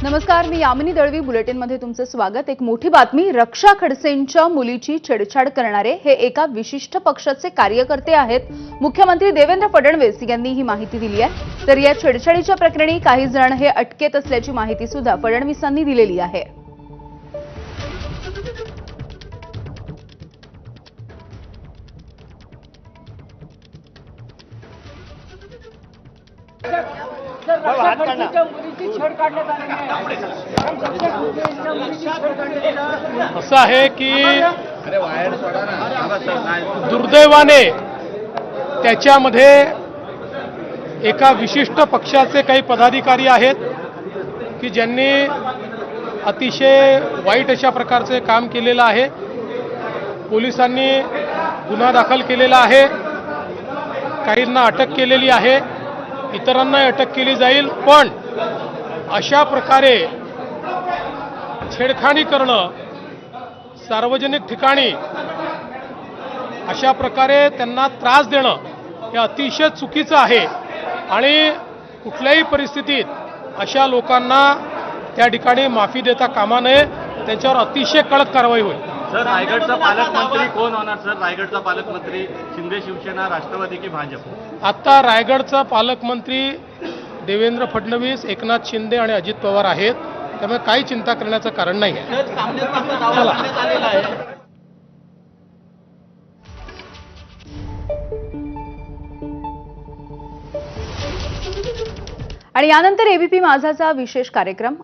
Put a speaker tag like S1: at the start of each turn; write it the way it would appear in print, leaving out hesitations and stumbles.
S1: नमस्कार, मी यामिनी दळवी. बुलेटिनमध्ये तुमचं स्वागत. एक मोठी बातमी. रक्षा खडसेंच्या मुलीची छेडछाड करणारे हे एका विशिष्ट पक्षाचे कार्यकर्ते आहेत. मुख्यमंत्री देवेंद्र फडणवीस यांनी ही माहिती दिली आहे. तर या छेडछाडीच्या प्रकरणी काही जण हे अटकेत असल्याची माहिती सुद्धा फडणवीसांनी दिलेली आहे.
S2: असं आहे की दुर्दैवाने त्याच्यामध्ये एका विशिष्ट पक्षाचे काही पदाधिकारी आहेत की ज्यांनी अतिशय वाईट अशा प्रकारचे काम केलेलं आहे. पोलिसांनी गुन्हा दाखल केलेला आहे, काहींना अटक केलेली आहे, इतरांना अटक केली जाईल. पण अशा प्रकारे छेडखानी करणं सार्वजनिक ठिकाणी, अशा प्रकारे त्यांना त्रास देणं हे अतिशय चुकीचं आहे आणि कुठल्याही परिस्थितीत अशा लोकांना त्या ठिकाणी माफी देता कामा नये. त्यांच्यावर अतिशय कडक कारवाई होईल.
S3: सर, रायगडचा पालकमंत्री कोण होणार? सर, रायगडचा पालकमंत्री शिंदे शिवसेना, राष्ट्रवादी की भाजप?
S2: आता रायगडचा पालकमंत्री देवेंद्र फडणवीस, एकनाथ शिंदे आणि अजित पवार आहेत. त्यामुळे काही चिंता करण्याचं कारण नाही आहे. चला.
S1: आणि यानंतर एबीपी माझाचा विशेष कार्यक्रम